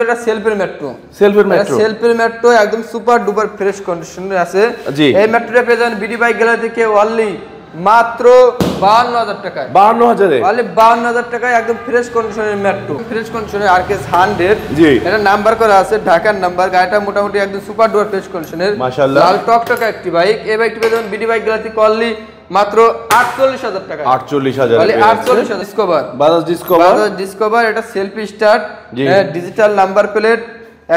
এটা সেলফের মেট্রো সেলফের মেট্রো একদম সুপার ডুপার ফ্রেশ কন্ডিশনে আছে। জি, এই মেট্রোটা পেয়ে যাবেন বিডি বাইক গ্যালারি থেকে অনলি মাত্র 52000 টাকায়। 52000 অনলি 52000 টাকায় একদম ফ্রেশ কন্ডিশনের মেট্রো, ফ্রেশ কন্ডিশনের আরকেএস 100। জি, এটা নাম্বার করা আছে ঢাকার নাম্বার। গাড়িটা মোটামুটি একদম সুপার ডুপার ফ্রেশ কন্ডিশনের মাশাআল্লাহ লাল টকটকা একটি বাইক। এই বাইকটি পেয়ে যাবেন বিডি বাইক গ্যালারি থেকে অনলি মাত্র 48000 টাকা। 48000 অনলি 48000 ডিসকভার, বাজাজ ডিসকভার। এটা selfie start, digital number plate,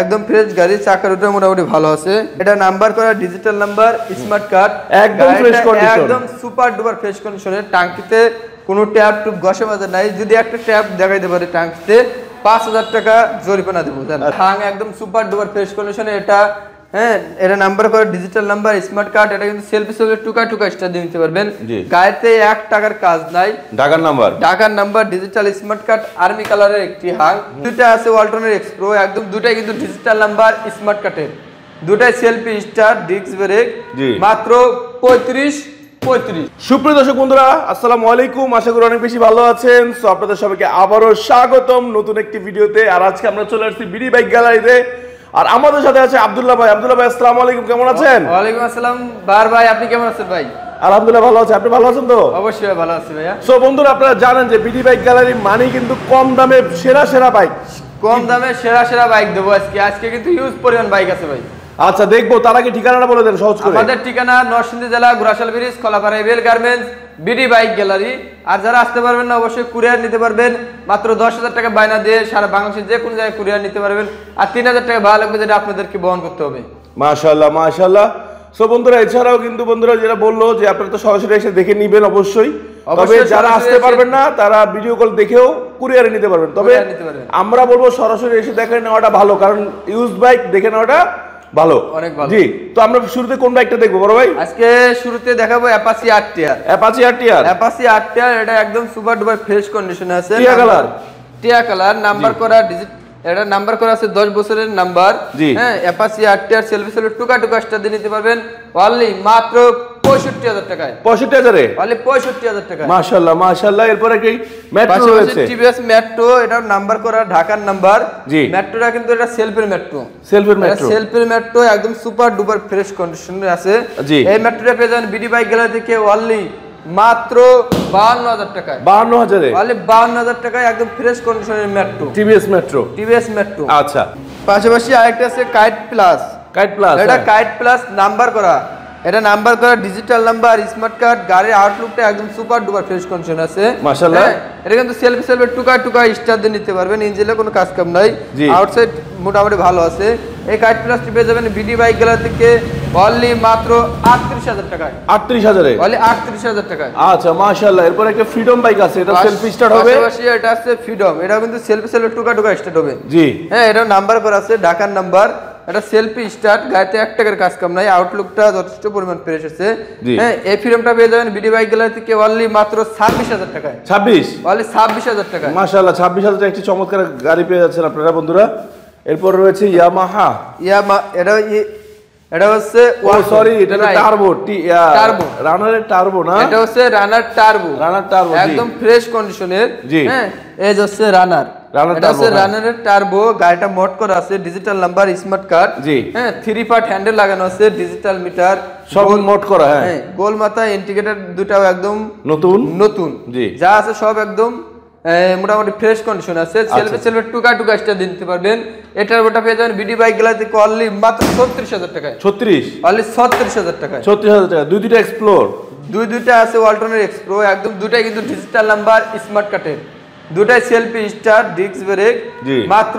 একদম ফ্রেশ গাড়ি। চাকার ওটা মোটামুটি ভালো আছে। এটা নাম্বার করা ডিজিটাল নাম্বার, স্মার্ট কার্ড, একদম ফ্রেশ কন্ডিশন, একদম সুপার ডুপার ফ্রেশ কন্ডিশনের। টাঙ্কিতে কোনো ট্যাপ টুপ ঘষে মাজা নাই। যদি একটা ট্যাপ দেখাইতে পারে টাঙ্কিতে 5000 টাকা জরিমানা দেবো। একদম সুপার ডুপার ফ্রেশ কন্ডিশনে এটা। এটা নাম্বার করা ডিজিটাল নাম্বার, স্মার্ট কার্ড। এটা কিন্তু সেলফি টুকা স্টার দিয়ে নিতে পারবেন। গাড়িতে 1 টাকার কাজ নাই। ঢাকার number digital smart card, army কালারের একটি হাং। দুইটা আছে ওয়ালটনের এক্সপ্রো, একদম দুটাই কিন্তু ডিজিটাল নাম্বার স্মার্ট কার্ডের। দুটাই সেলফি স্টার, ডিস্ক ব্রেক, মাত্র 35। সুপ্রিয় দর্শক বন্ধুরা, আসসালামু আলাইকুম। আশা করি অনেক বেশি ভালো আছেন। সো আপনাদের সবাইকে আবারও স্বাগতম নতুন একটি ভিডিওতে। আর আজকে আমরা চলে আসছি বিডি বাইক গ্যালারিতে। আর আমাদের সাথে আছে আব্দুল্লাহ ভাই। আব্দুল্লাহ ভাই, আসসালামু আলাইকুম, কেমন আছেন? ওয়ালাইকুম আসসালাম ভাই, আপনি কেমন আছেন ভাই? আলহামদুলিল্লাহ ভালো আছি। আপনি ভালো আছেন তো? অবশ্যই ভালো আছি ভাইয়া। সো বন্ধুরা, আপনারা জানেন যে বিডি বাইক গ্যালারি মানে কিন্তু কম দামে সেরা বাইক, কম দামে সেরা বাইক দেবো আজকে কিন্তু হিউজ পরিমাণ বাইক আছে ভাই। আচ্ছা, দেখবো। তার আগে ঠিকানাটা বলে দেন সহজ করে। আমাদের ঠিকানা নরসিংদী জেলা Ghorashal bridge, Kalapara ABL garments, BD bike gallery. আর যারা আসতে পারবেন না অবশ্যই কুরিয়ার নিতে পারবেন। মাত্র 10000 টাকা বায়না দিয়ে সারা বাংলাদেশের যে কোনো জায়গায় কুরিয়ার নিতে পারবেন। আর 3000 টাকা ভাড়া লাগবে, যেটা আপনাদেরকে বহন করতে হবে। মাশাআল্লাহ মাশাআল্লাহ। সো বন্ধুরা, এছাড়াও কিন্তু বন্ধুরা যেটা বললো যে আপনারা তো সরাসরি এসে দেখে নিবেন অবশ্যই। তবে যারা আসতে পারবেন না তারা ভিডিও কল দেখেও কুরিয়ারে নিতে পারবেন। তবে আমরা বলবো সরাসরি এসে দেখে নেওয়াটা ভালো, কারণ ইউজ বাইক দেখে নেওয়াটা ভালো, অনেক ভালো। জি, তো আমরা শুরুতে কোন বাইকটা দেখবো বড় ভাই? আজকে শুরুতে দেখাবো অ্যাপাচি আরটিআর। এটা একদম সুপার ডুপার ফ্রেশ কন্ডিশনে আছে। টিয়া কালার, নাম্বার করা এটা নাম্বার করা আছে 10 বছরের নাম্বার। অ্যাপাচি আরটিআর সেলফি টুকা স্টার দিয়ে নিতে পারবেন অনলি মাত্র 65000 টাকায়। 65000 অনলি 65000 টাকা। মাশাআল্লাহ মাশাআল্লাহ। এরপরে কি মেট্রো রয়েছে? টিভিএস মেট্রো, এটা নাম্বার করা ঢাকার নাম্বার। মেট্রোটা কিন্তু এটা সেলফের মেট্রো, একদম সুপার ডুপার ফ্রেশ কন্ডিশনে আছে। এই মেট্রোটা পেয়ে যাবেন বিডি বাইক গ্যালারি থেকে অনলি মাত্র 52000 টাকায়। 52000 অনলি 52000 টাকায় একদম ফ্রেশ কন্ডিশনের মেট্রো, টিভিএস মেট্রো। আচ্ছা, পাশাপাশি আরেকটা আছে কাইট প্লাস। এটা কাইট প্লাস নাম্বার করা। এটা নাম্বার করা ডিজিটাল নাম্বার, স্মার্ট কার্ড। গাড়ির আউটলুকটা একদম সুপার ডুপার ফ্রেশ কন্ডিশন আছে মাশাআল্লাহ। এটা কিন্তু সেলফি টুকা স্টার দিয়ে নিতে পারবেন। ইঞ্জিনে কোনো কাজ কাম নাই, আউটসাইড মোটামুটি ভালো আছে। এই কাইট প্লাসটি পেয়ে যাবেন বিডি বাইক গ্যালারি থেকে অনলি মাত্র 38000 টাকায়। 38000 অনলি 38000 টাকায়। আচ্ছা মাশাআল্লাহ। এরপর একটা ফ্রিডম বাইক আছে, এটা সেলফি স্টার্ট হবে। পাশাপাশি এটা আছে ফ্রিডম, এটা কিন্তু সেলফি টুকা স্টার্ট হবে। জি, এটা নাম্বার করা আছে ঢাকার নাম্বার। এটা সেলফি স্টার্ট, গাড়িতে 1 টাকার কাজ কাম নাই, আউটলুকটা যথেষ্ট পরিমাণ ফ্রেশ আছে। এই ফ্রিডমটা পেয়ে যাবেন বিডি বাইক গ্যালারি থেকে অনলি মাত্র 26000 টাকায়। 26 অনলি 26000 টাকায়। মাশাআল্লাহ, 26000 টাকা একটি চমৎকার গাড়ি পেয়ে যাচ্ছেন আপনারা বন্ধুরা। এরপর রয়েছে ইয়ামাহা। এটা হচ্ছে এটা টার্বো, রানারের টার্বো না? এটা হচ্ছে রানার টার্বো, একদম ফ্রেশ কন্ডিশনের। এই হচ্ছে রানারের টার্বো। গাড়িটা মোড করা আছে digital number, smart card. 3 part handle লাগানো আছে, ডিজিটাল মিটার সব মোড করা। গোল মাথা, ইন্ডিকেটর দুটাও একদম নতুন। যা আছে সব একদম মোটামুটি ফ্রেশ কন্ডিশন আছে। সেলফি টুকা স্টার দিতে পারবেন। এটার ওটা পেয়ে যাবেন বিডি বাইক গ্যালারি থেকে অনলি মাত্র 36000 টাকায়। 36 অনলি 36000 টাকায়। 36000 টাকা। দুইটা এক্সপ্লোর, দুইটা আছে ওয়ালটনের এক্সপ্রো, একদম দুটাই কিন্তু ডিজিটাল নাম্বার, স্মার্ট কার্ডের। দুটাই সেলফি স্টার, ডিস্ক ব্রেক, মাত্র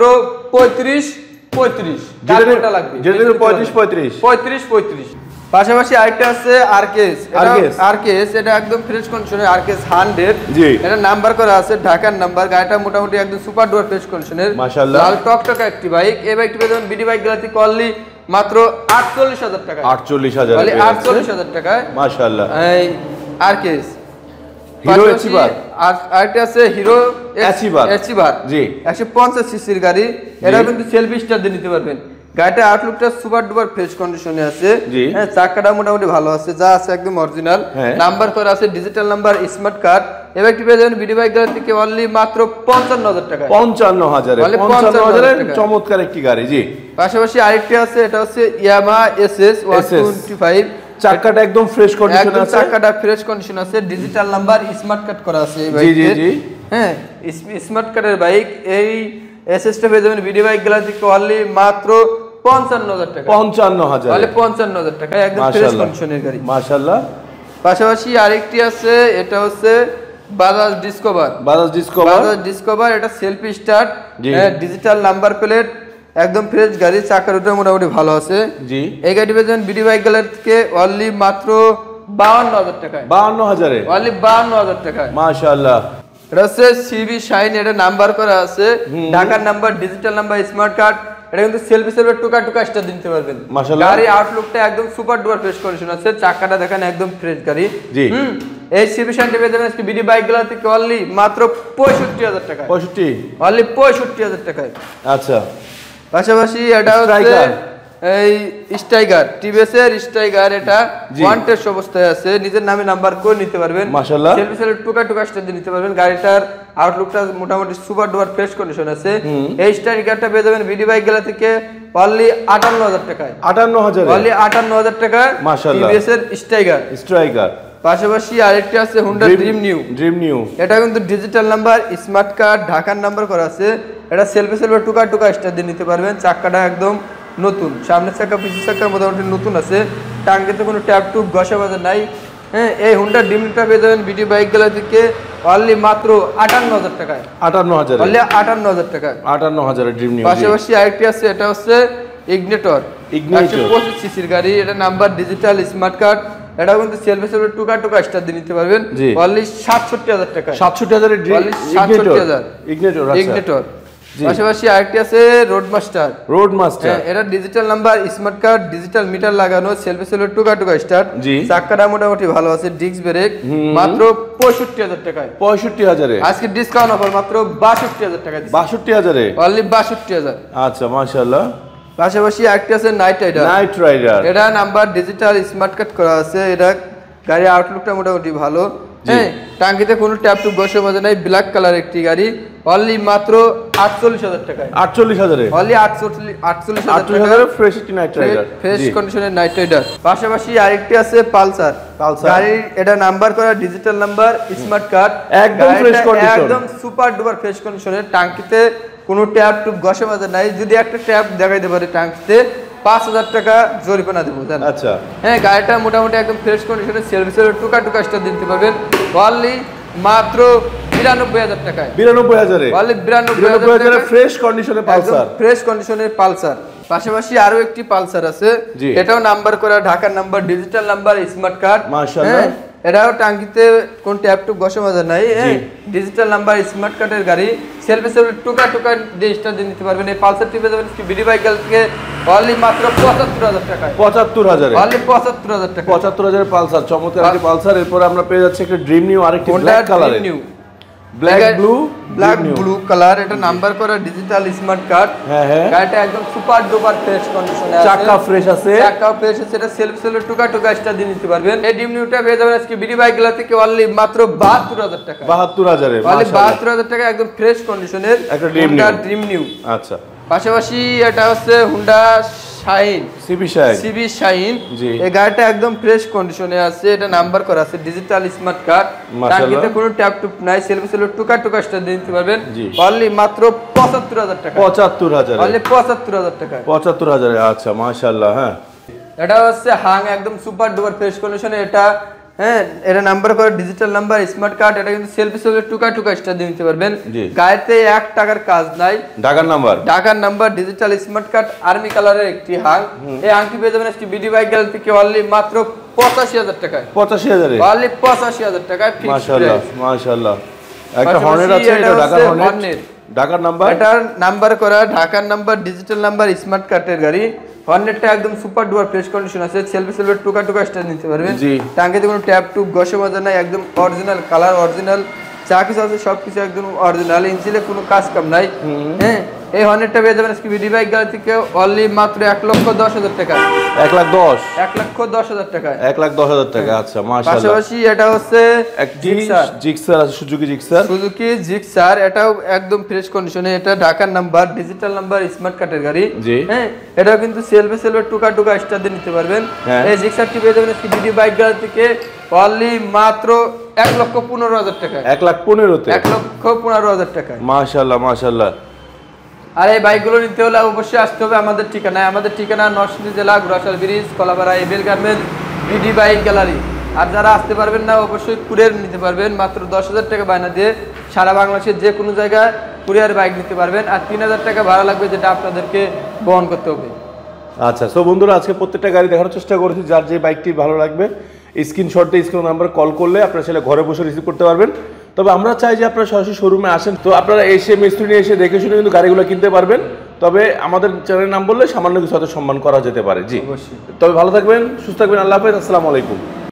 35 লাগবে। যেটা 35। পাশাপাশি আরেকটা আছে আরকেএস। এটা একদম ফ্রেশ কন্ডিশনের আরকেএস 100। এটা নাম্বার করা আছে ঢাকার নাম্বার। গাড়িটা মোটামুটি একদম সুপার ডুপার ফ্রেশ কন্ডিশনের মাশাআল্লাহ, লাল টকটকা একটি বাইক। এই বাইকটি পেয়ে যাবেন বিডি বাইক গ্যালারি থেকে অনলি মাত্র 48000 টাকা। 48000 টাকায় মাশাআল্লাহ। এই আরকেএস হিরো এচিভার। আর আরেকটা আছে হিরো এচিভার। 150 সিসির গাড়ি। এটা কিন্তু সেলফি স্টার দিয়ে নিতে পারবেন। গাড়িটা আউটলুকটা সুপার ডুপার ফ্রেশ কন্ডিশনে আছে। চাকাটা মোটামুটি ভালো আছে, যা আছে একদম অরিজিনাল। নাম্বার করা আছে ডিজিটাল নাম্বার, স্মার্ট কার্ড। এবার একটি পেয়ে যাবেন বিডি বাইক গ্যালারি থেকে অনলি মাত্র 55,000 টাকা। 55,000 চমৎকার একটি গাড়ি। জি, পাশাপাশি আরেকটি আছে, এটা হচ্ছে ইয়ামাহা এসএস 125। চাকাটা একদম ফ্রেশ কন্ডিশন আছে, চাকাটা ফ্রেশ কন্ডিশন আছে, ডিজিটাল নাম্বার, স্মার্ট কার্ড করা আছে এই বাইকে। জি জি জি, হ্যাঁ, স্মার্ট কার্ডের বাইক। এই এসএসটা পেয়ে যাবেন বিডি বাইক গ্যালারি থেকে অনলি মাত্র 55,000 টাকা। 55,000, তাহলে 55,000 টাকা একদম ফ্রেশ কন্ডিশনের গাড়ি। মাশাআল্লাহ। পাশাপাশি আরেকটি আছে, এটা হচ্ছে বাজাজ ডিসকভার। এটা self start, digital number plate, একদম ফ্রেশ গাড়ি, চাকার ওটা মোটামুটি ভালো আছে। জি, এই গাড়ি পেয়ে যাবেন বিডি বাইক গ্যালারি থেকে অনলি মাত্র 52,000 টাকায়। 52,000 অনলি 52,000 টাকায়, মাশাআল্লাহ। এটা হচ্ছে সিবি শাইন, এটা নাম্বার করা আছে, ঢাকার number, digital number, smart card. এটা কিন্তু সেলফি টুকা স্টার দিতে পারবেন। মাশাআল্লাহ, গাড়ি আউটলুকটা একদম সুপার ডুপার ফ্রেশ কন্ডিশন আছে, চাকাটা দেখেন একদম ফ্রেশ গাড়ি। জি, এই সিবি শাইনটা পেয়ে যাবেন আজকে বিডি বাইক গ্যালারি থেকে অনলি মাত্র 65,000 টাকা। 65, অনলি 65,000 টাকায়। আচ্ছা, পাশাপাশি এটা হচ্ছে এই স্ট্রাইকার, টিভিএস এর স্ট্রাইকার। এটা ওয়ান টেস্ট অবস্থায় আছে, নিজের নামে নাম্বার করে নিতে পারবেন। মাশাআল্লাহ, সেলফি টুকা স্টার দিয়ে নিতে পারবেন। গাড়িটার আউটলুকটা মোটামুটি সুপার ডুপার ফ্রেশ কন্ডিশন আছে। এই স্ট্রাইকারটা পেয়ে যাবেন বিডি বাইক গ্যালারি থেকে অনলি 58,000 টাকায়। 58,000, অনলি 58,000 টাকায়, মাশাআল্লাহ, টিভিএস এর স্ট্রাইকার। পাশাপাশি আরেকটি আছে হুন্ডা ড্রিম নিউ। এটা কিন্তু ডিজিটাল নাম্বার, স্মার্ট কার্ড, ঢাকার নাম্বার করা আছে। এটা সেলফি টুকা স্টার দিয়ে নিতে পারবেন। চাকাটা একদম নতুন, সামনের চাকা পিছের চাকা মোটামুটি নতুন আছে, টাঙ্গিতে কোনো ট্যাপ টুপ ঘষা বাজা নাই। হ্যাঁ, এই হুন্ডা ড্রিম নিউটা পেয়ে যাবেন বিডি বাইক গ্যালারি থেকে অনলি মাত্র 58,000 টাকায়। 58,000, অনলি 58,000 টাকায়, 58,000 ড্রিম নিউ। পাশাপাশি আরেকটি আছে, এটা হচ্ছে ইগনিটর 25 সিসির গাড়ি। এটা নাম্বার, ডিজিটাল, স্মার্ট কার্ড। এটা কিন্তু সেলফি টুকা স্টার দিয়ে নিতে পারবেন অনলি 67,000 টাকা। 67,000 ইগনিটর। পাশাপাশি আরেকটি আছে রোড মাস্টার। এটা digital number, smart card, digital meter লাগানো, সেলফি টুকা স্টার, চাকাটা মোটামুটি ভালো আছে, ডিস্ক ব্রেক, মাত্র 65,000 টাকায়। 65,000 আজকে ডিসকাউন্ট অফার মাত্র 62,000 টাকা। 62,000, অনলি 62,000। আচ্ছা, মাশাআল্লাহ। পাশাপাশি আরেকটি আছে নাইট রাইডার। এটা নাম্বার, ডিজিটাল, স্মার্ট কার্ড করা আছে। এটা গাড়ির আউটলুকটা মোটামুটি ভালো। হ্যাঁ, টাঙ্কিতে কোনো ট্যাপ টুপ ঘষে বাজে নাই, ব্ল্যাক কালার একটি গাড়ি। অনলি মাত্র 48,000 টাকায়। 48,000, অনলি 48,000 ফ্রেশ একটি নাইট রাইডার, ফ্রেশ কন্ডিশনের নাইট রাইডার। পাশাপাশি আরেকটি আছে পালসার গাড়ি। এটা নাম্বার করা, ডিজিটাল নাম্বার, স্মার্ট কার্ড, একদম ফ্রেশ কন্ডিশন, একদম সুপার ডুপার ফ্রেশ কন্ডিশনের। টাঙ্কিতে কোনো ট্যাপ টুপ ঘষে বাজে নাই। যদি একটা ট্যাপ দেখাইতে পারে টাঙ্কিতে 5,000 টাকা জরিমানা দেবো। আচ্ছা, হ্যাঁ, গাড়িটা মোটামুটি একদম ফ্রেশ কন্ডিশনে, সেলফি টুকা স্টার দিতে পারবেন অনলি মাত্র 92,000 টাকায়। 92,000, অনলি 92,000 ফ্রেশ কন্ডিশনের পালসার, ফ্রেশ কন্ডিশনের পালসার। পাশাপাশি আরো একটি পালসার আছে, এটাও নাম্বার করা, ঢাকার number, digital number, smart card. মাশাআল্লাহ, এটাও টাঙ্কিতে কোন ট্যাপ টুপ ঘষা মাজা নাই। ডিজিটাল নাম্বার, স্মার্ট কার্ডের গাড়ি, সেলফি টুকা দিয়ে স্টার দিয়ে নিতে পারবেন। এই পালসার টিপে যাবেন বিডি বাইক গ্যালারি থেকে অনলি মাত্র 75,000 টাকায়। 75,000, অনলি 75,000 টাকা। 75,000 পালসার, চমৎকার একটি পালসার। এরপর আমরা পেয়ে যাচ্ছি একটা ড্রিম নিউ, আরেকটি ব্ল্যাক কালারের, ব্ল্যাক ব্লু কালার। এটা নাম্বার করা, ডিজিটাল, স্মার্ট কার্ড। গাড়িটা একদম সুপার ডুপার ফ্রেশ কন্ডিশনে আছে, চাকা ফ্রেশ আছে, এটা সেলফি টুকা স্টার দিয়ে নিতে পারবেন। এই ড্রিম নিউটা পেয়ে যাবেন আজকে বিডি বাইক গ্যালারি থেকে অনলি মাত্র 72,000 টাকা। 72,000, অনলি 72,000 টাকা, একদম ফ্রেশ কন্ডিশনের একটা ড্রিম নিউ। আচ্ছা, পাশাপাশি এটা হচ্ছে হুন্ডা শাইন, সিবি শাইন। এই গাড়িটা একদম ফ্রেশ কন্ডিশনে আছে। এটা নাম্বার করা আছে, ডিজিটাল, স্মার্ট কার্ড, টাঙ্কিতে কোনো ট্যাপ টুপ নাই, সেলফি টুকা স্টার দিয়ে নিতে পারবেন অনলি মাত্র 75,000 টাকা। 75,000, অনলি 75,000 টাকা। 75,000, আচ্ছা, মাশাআল্লাহ। হ্যাঁ, এটা হচ্ছে হাং, একদম সুপার ডুপার ফ্রেশ কন্ডিশনে। এটা হ্যাঁ, এটা নাম্বার করে, ডিজিটাল নাম্বার, স্মার্ট কার্ড। এটা কিন্তু সেলফি টুকা স্টার দিয়ে নিতে পারবেন। গাড়িতে 1 টাকার কাজ নাই, ঢাকার number, digital, smart card, army কালারের একটি হাং। এই হাংটি পেয়ে যাবেন আজকে বিডি বাইক গ্যালারি থেকে অনলি মাত্র 85,000 টাকায়। 85,000, অনলি 85,000 টাকায়। মাশাআল্লাহ, মাশাআল্লাহ। একটা হর্নেট আছে, এটা ঢাকার হর্নেট, ঢাকার নাম্বার। এটা নাম্বার করা, ঢাকার নাম্বার, ডিজিটাল নাম্বার, স্মার্ট কার্ডের গাড়ি। হর্নেটটা একদম সুপার ডুপার ফ্রেশ কন্ডিশন আছে, সেলফি টুকা স্টার নিতে পারবেন। টাঙ্কিতে কোনো ট্যাপ টুপ ঘষে মাজা নাই, একদম অরিজিনাল কালার, অরিজিনাল যা কিছু আছে সবকিছু একদম অরিজিনাল। ইঞ্জিনে কোনো কাজ কাম নাই। হ্যাঁ, এই হর্নেটটা পেয়ে যাবেন আজকে বিডি বাইক গ্যালারি থেকে অনলি মাত্র 1,10,000 টাকা। 1,10,000 1,10,000 টাকা। 1,10,000 টাকা। আচ্ছা মাশাআল্লাহ। পাশাপাশি এটা হচ্ছে জিক্সার আছে, সুজুকি জিক্সার, এটাও একদম ফ্রেশ কন্ডিশনে। এটা ঢাকার নাম্বার, ডিজিটাল নাম্বার, স্মার্ট কার্ডের গাড়ি। হ্যাঁ, এটাও কিন্তু সেলফে টুকা স্টার দিয়ে নিতে পারবেন। এই জিক্সারটি পেয়ে যাবেন আজকে বিডি বাইক গ্যালারি থেকে অনলি মাত্র 1,15,000 টাকা। 1,15,000 টাকা। মাশাআল্লাহ মাশাআল্লাহ। আর এই বাইকগুলো নিতে হলে অবশ্যই আসতে হবে আমাদের ঠিকানায়। আমাদের ঠিকানা নরসিংদী জেলা, Ghorashal bridge, Kalapara, ABL garments, BD bike gallery. আর যারা আসতে পারবেন না অবশ্যই কুরিয়ার নিতে পারবেন। মাত্র 10,000 টাকা বায়না দিয়ে সারা বাংলাদেশের যে কোনো জায়গায় কুরিয়ার বাইক নিতে পারবেন। আর 3,000 টাকা ভাড়া লাগবে, যেটা আপনাদেরকে বহন করতে হবে। আচ্ছা, সো বন্ধুরা আজকে প্রত্যেকটা গাড়ি দেখার চেষ্টা করেছি। যার যে বাইকটি ভালো লাগবে স্ক্রিনশট দিয়ে স্ক্রিন নাম্বার কল করলে আপনারা সেটা ঘরে বসে রিসিভ করতে পারবেন। তবে আমরা চাই যে আপনারা সরাসরি শোরুমে আসেন, তো আপনারা এসে মিস্ত্রি নিয়ে এসে দেখে শুনে কিন্তু গাড়িগুলো কিনতে পারবেন। তবে আমাদের চ্যানেলের নাম বললে সামান্য কিছু হয়তো সম্মান করা যেতে পারে। জি অবশ্যই। তবে ভালো থাকবেন, সুস্থ থাকবেন। আল্লাহ হাফেজ, আসসালামু আলাইকুম।